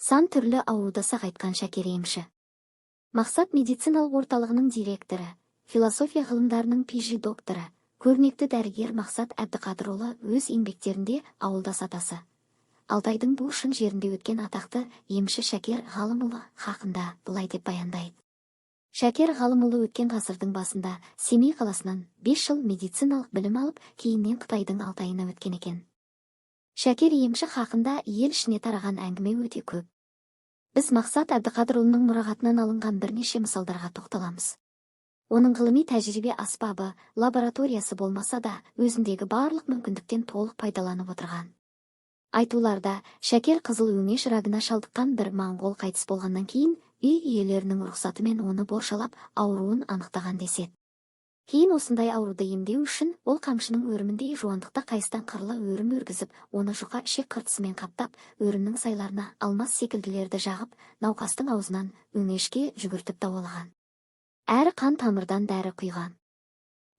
сан түрлі ауруды сағайтқан Шакер емші. Мақсат медициналық орталығының директоры, философия ғылымдарының PhD докторы, көрнекті дәрігер Мақсат Әбдіқадырұлы өз еңбектерінде ауылдас атасы Алтайдың бұл шын жерінде өткен атақты емші Шакер Ғалымұлы хақында былай деп баяндайды. Шакер Ғалымұлы өткен ғасырдың басында Семей қаласынан 5 жыл медициналық білім алып, кейіннен Қытайдың Алтайына өткен екен. Шакер емші хақында ел ішіне тараған әңгіме өте көп. Біз Мақсат Әбдіқадырұлының мұрағатынан алынған бірнеше мысалдарға тоқталамыз. Оның ғылыми тәжірибе аспабы, лабораториясы болмаса да, өзіндегі барлық мүмкіндіктен толық пайдаланып отырған. Айтуларда, Шакер қызыл өңеш рагына шалдыққан бір моңғол қайтыс болғаннан кейін, үй иелерінің рұқсатымен оны боршалап, ауруын анықтаған деседі. Кейін осындай ауруды емдеу үшін ол қамшының өріміндей жуандықта қайыстан қырлы өрім өргізіп, оны жұқа ішек қыртысымен қаптап, өрімнің сайларына алмас секілділерді жағып, науқастың аузынан өңешке жүгіртіп дауалаған. Әрі қан тамырдан дәрі құйған.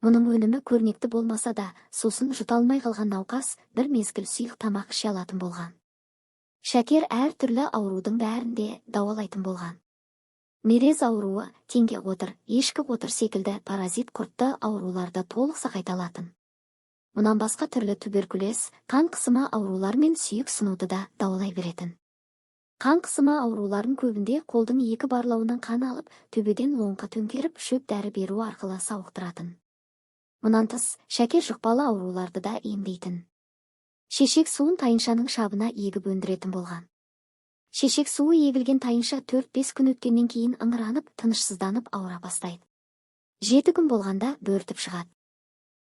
Мұның өнімі көрнекті болмаса да, сосын жұта алмай қалған науқас бір мезгіл сұйық тамақ іше алатын болған. Шакер әр түрлі аурудың бәрінде дауалайтын болған. Мерез ауруы, теңге қотыр, ешкі қотыр секілді паразит құртты ауруларды толық сақайта алатын. Мұнан басқа түрлі туберкулез, қан қысымы аурулар мен сүйек сынуды да дауалай беретін. Қан қысымы ауруларын көбінде қолдың екі барлауынан қан алып, төбеден лоңқа төңкеріп, шөп дәрі беру арқылы сауықтыратын. Мұнан тыс, Шакер жұқпалы ауруларды да емдейтін. Шешек суын тайыншаның шабына егіп өндіретін болған. Шешек суы егілген тайынша 4-5 күн өткеннен кейін ыңыранып, тынышсызданып ауыра бастайды. 7 күн болғанда бөртіп шығады.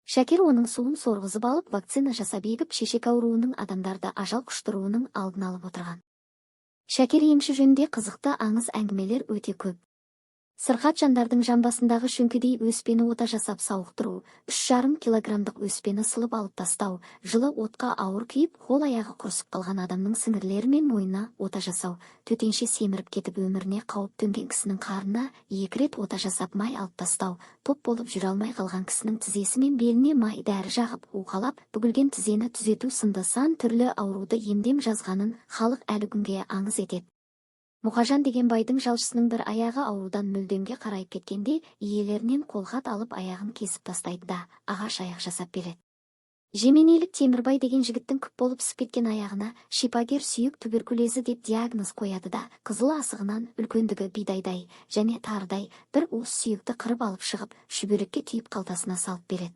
Шакер оның суын сорғызып алып, вакцина жасап егіп, шешек ауруының адамдарды ажал құштыруының алдын алып отырған. Шакер емші жөнінде қызықты аңыз әңгімелер өте көп. Сырқат жандардың жамбасындағы шөңкедей өспені ота жасап сауықтыру, 3,5 килограмдық өспені сылып алып тастау, жылы отқа ауыр күйіп, қол аяғы құрысып қалған адамның сіңірлері мен мойнына ота жасау, төтенше семіріп кетіп өміріне қауіп төнген кісінің қарнына 2 рет ота жасап май алып тастау, топ болып жүре алмай қалған кісінің тізесі мен беліне май дәрі жағып, уқалап, бүгілген тізені түзету сынды сан түрлі ауруды емдем жазғанын халық әлі күнге аңыз етеді. Мұқажан деген байдың жалшысының бір аяғы аурудан мүлдемге қарайып кеткенде, иелерінен қолхат алып аяғын кесіп тастайды да, ағаш аяқ жасап береді. Жеменейлік Темірбай деген жігіттің күп болып сып кеткен аяғына шипагер сүйек туберкулезі деп диагноз қояды да, қызыл асығынан үлкендігі бидайдай және тарыдай бір уыс сүйекті қырып алып шығып, шүберекке түйіп қалтасына салып береді.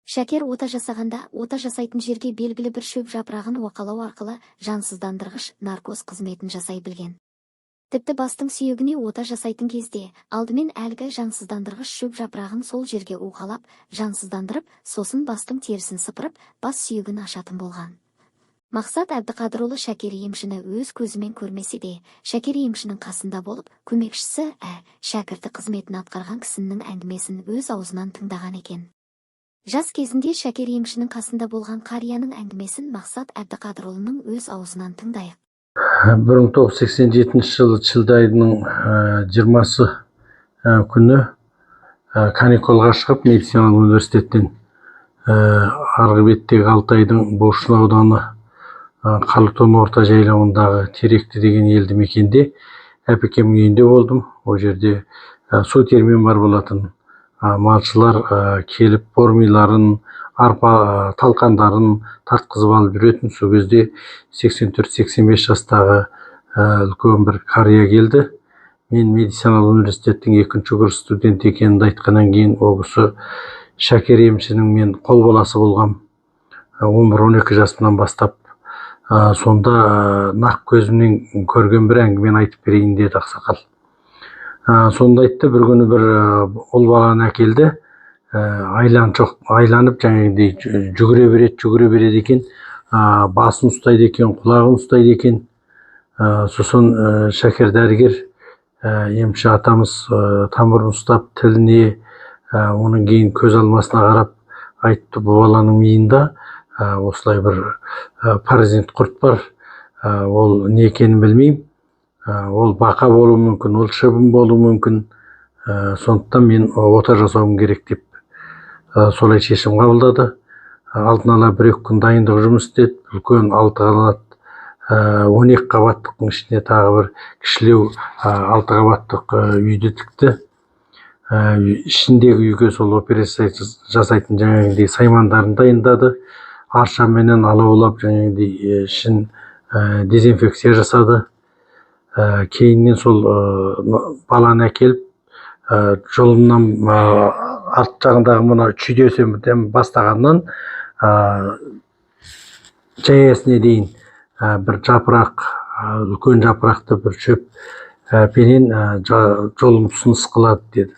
Шакер ота жасағанда, ота жасайтын жерге белгілі бір шөп жапырағын уақалау арқылы жансыздандырғыш наркоз қызметін жасай білген. Тіпті бастың сүйегіне ота жасайтын кезде, алдымен әлгі жансыздандырғыш шөп жапырағын сол жерге уқалап, жансыздандырып, сосын бастың терісін сыпырып, бас сүйегін ашатын болған. Мақсат Әбдіқадырұлы Шакер емшіні өз көзімен көрмесе де, Шакер емшінің қасында болып, көмекшісі, шәкірті қызметін атқарған кісінің әңгімесін өз аузынан тыңдаған екен. Жас кезінде Шакер емшінің қасында болған қарияның әңгімесін Мақсат Әбдіқадырұлының өз аузынан тыңдайық. 1987 жылы шілде айының 20 күні каникулға шығып медициналық университеттен арғы беттегі Алтайдың Бошын ауданы Қалытон орта жайлауындағы Теректі деген елді мекенде әпекемнің үйінде болдым. Ол жерде су термен бар болатын. Малшылар келіп бормиларын, арпа талқандарын тартқызып алып жүретін. Сол кезде 84-85 жастағы үлкен бір қария келді. Мен медициналық университеттің 2-ші курс студент екенімді айтқаннан кейін ол кісі Шакер емшінің мен қол баласы болғам. 11-12 жасымнан бастап сонда нақ көзімнен көрген бір әңгімені айтып берейін деді ақсақал. Сонда айтты, бір күні бір ұл баланы әкелді. Айланып жаңағыдай жүгіре береді екен, басын ұстайды екен, құлағын ұстайды екен. Сосын Шакер дәрігер емші атамыз тамырын ұстап тіліне, оның кейін көз алмасына қарап айтты, бұл баланың миында осылай бір паразит құрт бар, ол не екенін білмеймін, ол бақа болуы мүмкін, ол шыбын болуы мүмкін, сондықтан мен ота жасауым керек деп солай шешім қабылдады. Алдын ала 1-2 күн дайындық жұмыс істеді. Үлкен 6 қанат 12 қабаттықтың ішіне тағы бір кішілеу 6 қабаттық үйді тікті. Ішіндегі үйге сол операция жасайтын жаңағыдай саймандарын дайындады. Аршаменен алаулап жаңағыдай ішін дезинфекция жасады. Кейіннен сол баланы әкеліп жолымнан арт жағындағы мына чүйдесінен бастағаннан жаясіне дейін бір жапырақ, үлкен жапырақты бір шөп пенен жолым ұсыныс қылады деді.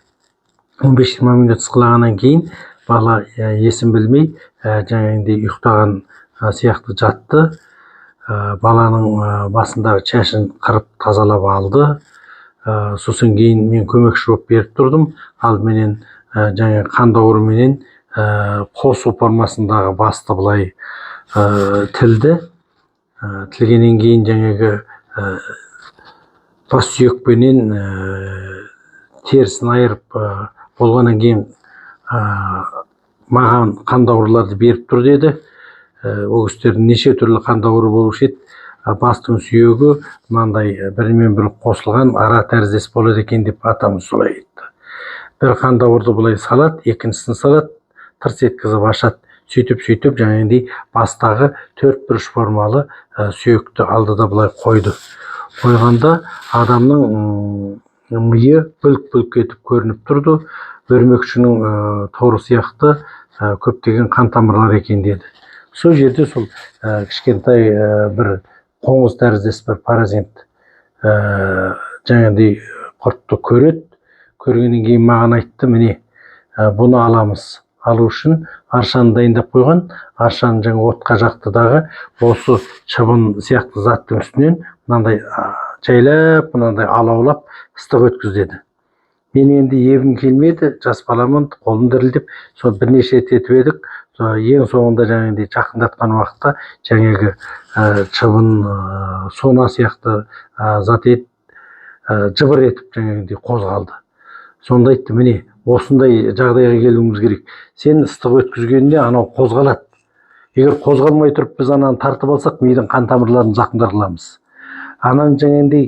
15-20 минут ысқылағаннан кейін бала есін білмей жаңағыдай ұйықтаған сияқты жатты. Баланың басындағы шашын қырып тазалап алды. Сосын кейін мен көмекші болып беріп тұрдым. Алдыменен жаңағы қандауырменен қосу формасындағы басты былай тілді. Тілгеннен кейін жаңағы бас сүйекпенен терісін айырып болғаннан кейін маған қандауырларды беріп тұр деді. Ол кісілердің неше түрлі қандауыры болушы еді. Бастың сүйегі мынандай бірімен бірі қосылған ара тәріздес болады екен деп атамыз солай айтты. Бір қандауырды былай салады, екіншісін салады, тырс еткізіп ашады. Сөйтіп жаңағыдай бастағы 4 бұрыш формалы сүйекті алды да былай қойды. Қойғанда адамның миы бүлк-бүлк етіп көрініп тұрды. Өрмекшінің торы сияқты көптеген қан тамырлар екен деді. Сол жерде сол кішкентай бір қоңыз тәріздес бір паразит жаңағыдай құртты көреді. Көргеннен кейін маған айтты, міне бұны аламыз. Алу үшін аршаны дайындап қойған. Аршаны жаңа отқа жақтыдағы осы шыбын сияқты заттың үстінен мынандай жайлап, мынандай алаулап ыстық өткіз деді. Мен енді ебім келмеді, жас баламын, қолым дірілдеп, сол бірнеше рет етіп едік. Ең соңында жаңағыдай жақындатқан уақытта жаңағы шыбын сона сияқты зат жыбыр етіп жаңағыдай қозғалды. Сонда айтты, міне осындай жағдайға келуіміз керек. Сен ыстық өткізгенде анау қозғалады. Егер қозғалмай тұрып біз ананы тартып алсақ, мидың қан тамырларын зақымдар қыламыз. Анан жаңағыдай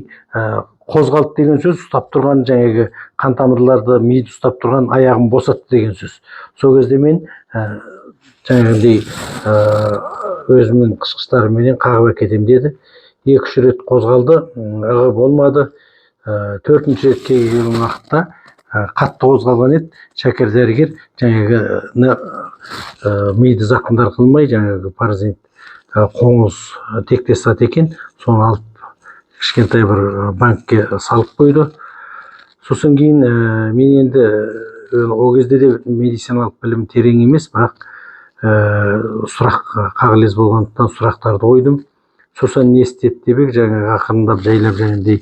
қозғалды деген сөз, ұстап тұрған жаңағы қан тамырларды миды ұстап тұрған аяғым босатты деген сөз. Сол кезде мен жаңағыдай өзімнің қышқыштарыменен қағып әкетем деді. 2-3 рет қозғалды, болмады. 4-ші рет келген уақытта қатты қозғалған еді. Шәкір дәрігер жаңағы миды зақымдар қылмай, жаңағы паразит қоңыз тектес зат екен, соны алып кішкентай бір банкке салып қойды. Сосын кейін мен енді ол кезде де медициналық білім терең емес, бірақ сұрақ қағылез болғандықтан сұрақтарды қойдым. Сосын не істеді деп жаңағы ақырындап жайлап жаңағыдай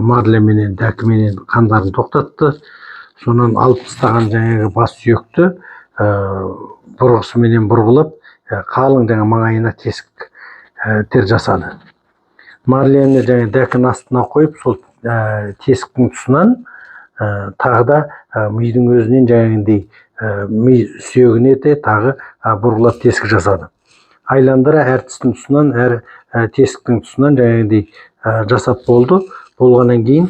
марлеменен, дәкіменен қандарын тоқтатты. Сонан алып тастаған жаңағы бас сүйекті бұрғысыменен бұрғылап, қалың жаңа маңайына тесіктер жасады. Марлені жаңа дәкін астына қойып, сол тесіктің тұсынан тағы да мидың өзінен жаңағыдай ми сүйегіне де тағы бұрғылап тесік жасады. Айландыра әр тістің тұсынан, әр тесіктің тұсынан жаңағыдай жасап болды. Болғаннан кейін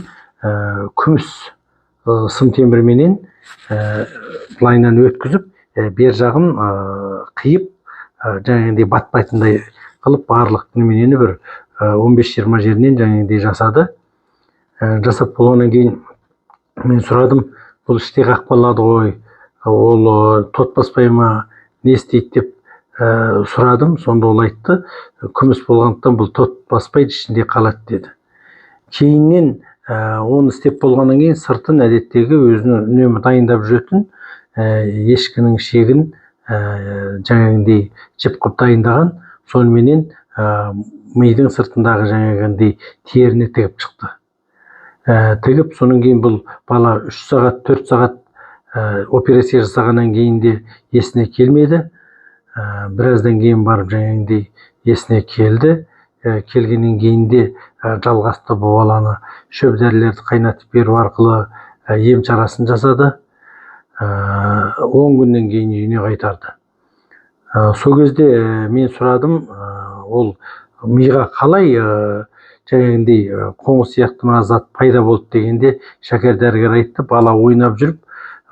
күміс сым темірменен былайынан өткізіп, бер жағын қиып, жаңағыдай батпайтындай қылып, барлық неменені бір 15-20 жерінен жаңағыдай жасады. Жасап болғаннан кейін мен сұрадым, бұл іште қақпалады ғой, ол тот баспай ма, не істейді деп сұрадым. Сонда ол айтты, күміс болғандықтан бұл тот баспайды, ішінде қалады деді. Кейіннен оны істеп болғаннан кейін сыртын әдеттегі өзінің үнемі дайындап жүретін ешкінің шегін жаңағыдай жіп қып дайындаған. Соныменен мидың сыртындағы жаңағыдай теріне тігіп шықты. Тігіп, соның кейін бұл бала 3 сағат, 4 сағат операция жасағаннан кейін де есіне келмеді. Біраздан кейін барып жаңағыдай есіне келді. Келгеннен кейін де жалғасты бұл баланы шөп дәрілерді қайнатып беру арқылы ем шарасын жасады. 10 күннен кейін үйіне қайтарды. Сол кезде мен сұрадым, ол миға қалай жаңағындай қоңыр сияқты мына зат пайда болды дегенде шәкер дәрігер айтты, бала ойнап жүріп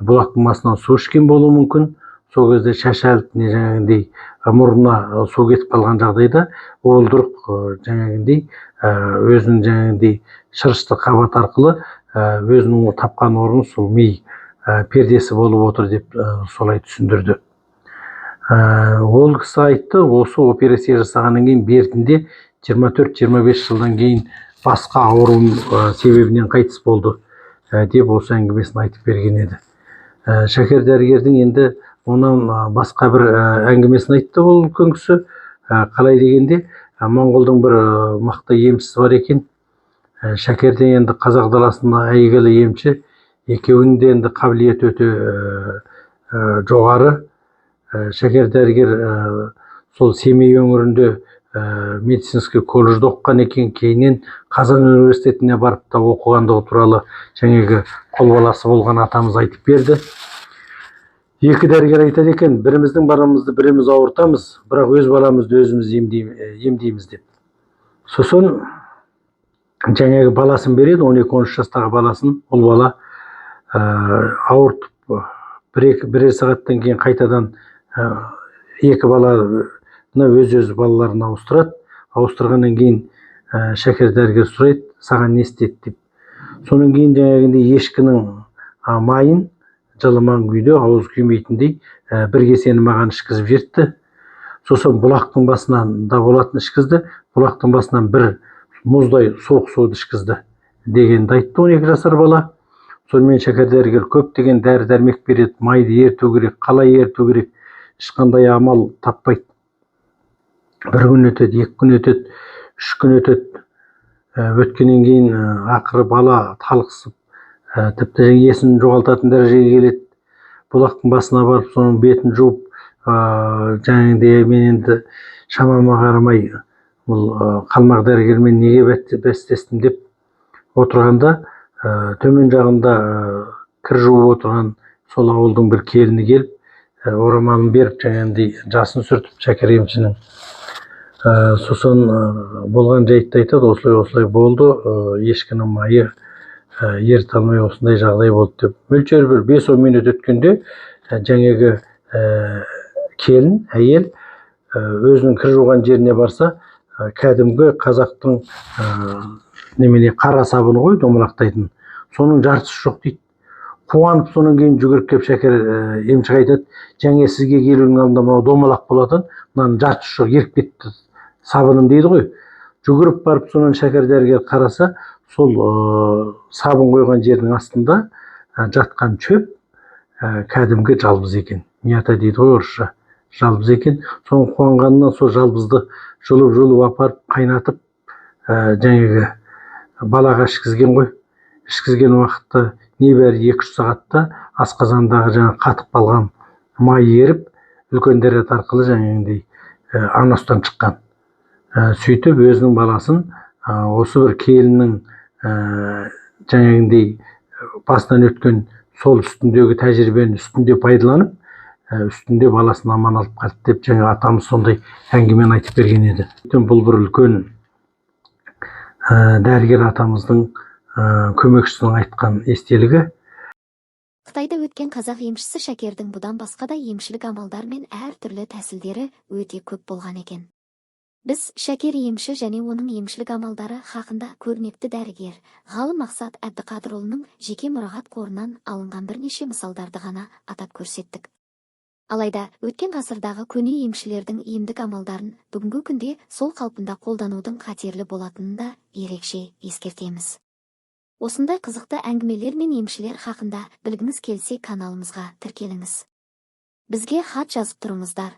бұлақтың басынан су ішкен болуы мүмкін. Сол кезде шашалып не жаңағындай мұрнына су кетіп қалған жағдайда уылдырық жаңағындай өзінің жаңағындай шырышты қабат арқылы өзінің тапқан орны сол ми пердесі болып отыр деп солай түсіндірді. Ол кісі айтты, осы операция жасағаннан кейін бертінде 24-25 жылдан кейін басқа ауру себебінен қайтыс болды деп осы әңгімесін айтып берген еді. Шәкер дәрігердің енді онан басқа бір әңгімесін айтты ол үлкен кісі. Қалай дегенде, Моңғолдың бір мықты емшісі бар екен. Шәкерден енді қазақ даласына әйгілі емші, екеуінің де енді қабілеті өте жоғары. Шәкер дәрігер сол Семей өңірінде медицинский колледжде оқыған екен, кейіннен Қазан университетіне барып та оқығандығы туралы жаңағы қолбаласы болған атамыз айтып берді. Екі дәрігер айтады екен, біріміздің баламызды біріміз ауыртамыз, бірақ өз баламызды өзіміз емдейміз деп. Сосын жаңағы баласын береді, 12-13 жастағы баласын. Ол бала ауыртып бірер сағаттан кейін қайтадан екі баланы өз балаларын ауыстырады. Ауыстырғаннан кейін шәкер дәрігер сұрайды, саған не істеді деп. Соның кейін жаңағындай ешкінің майын жылыман күйде, ауыз күймейтіндей бір кесені маған ішкізіп жіберді. Сосын бұлақтың басынан да болатын ішкізді, бұлақтың басынан бір мұздай суық суды ішкізді дегенді айтты 12 жасар бала. Сонымен шәкер дәрігер көптеген дәрі-дәрмек береді, майды ерту керек, қалай ерту керек, ешқандай амал таппайды. Бір күн өтеді, 2 күн өтеді, 3 күн өтеді. Өткеннен кейін ақыры бала талықсып, тіпті есін жоғалтатын дәрежеге келеді. Бұлақтың басына барып, соның бетін жуып, жаңағыдай мен енді шамама қарамай, бұл қалмақ дәрігермен неге бәстестім деп отырғанда, төмен жағында кір жуып отырған сол ауылдың бір келіні келіп, орамалын беріп, жаңағыдай жасын сүртіп шәкер емшінің. Сосын болған жайтты айтады, осылай болды, ешкінің майы еріте алмай осындай жағдай болды деп. Мөлшері бір 5-10 минут өткенде жаңағы келін, әйел өзінің кір жуған жеріне барса, кәдімгі қазақтың қара сабыны ғой, домалақтайтын. Соның жартысы жоқ дейді. Қуанып соның кейін жүгіріп келіп шәкер емшіге айтады, жаңа сізге келудің алдында мынау домалақ болатын, мынаның жартысы жоқ, еріп кетті сабыным дейді ғой. Жүгіріп барып соның шәкер дәрігер қараса, сол сабын қойған жердің астында жатқан шөп кәдімгі жалбыз екен. Мията дейді ғой орысша, жалбыз екен. Соның қуанғанынан сол жалбызды жұлып апарып қайнатып жаңағы балаға ішкізген ғой. Ішкізген уақытта небәрі 2-3 сағатта асқазандағы жаңа қатып қалған май еріп, үлкен дәрет арқылы жаңағындай аностан шыққан. Сөйтіп өзінің баласын осы бір келіннің жаңағындай басынан өткен сол үстіндегі тәжірибенің үстінде пайдаланып, үстінде баласын аман алып қалды деп жаңа атамыз сондай әңгімені айтып берген еді. Бұл бір үлкен дәрігер атамыздың көмекшісінің айтқан естелігі. Қытайда өткен қазақ емшісі Шәкердің бұдан басқа да емшілік амалдар мен әртүрлі тәсілдері өте көп болған екен. Біз Шәкер емші және оның емшілік амалдары хақында көрнекті дәрігер ғалым Мақсат Әбдіқадырұлының жеке мұрағат қорынан алынған бірнеше мысалдарды ғана атап көрсеттік. Алайда өткен ғасырдағы көне емшілердің емдік амалдарын бүгінгі күнде сол қалпында қолданудың қатерлі болатынын да ерекше ескертеміз. Осындай қызықты әңгімелер мен емшілер хақында білгіңіз келсе каналымызға тіркеліңіз. Бізге хат жазып тұрыңыздар.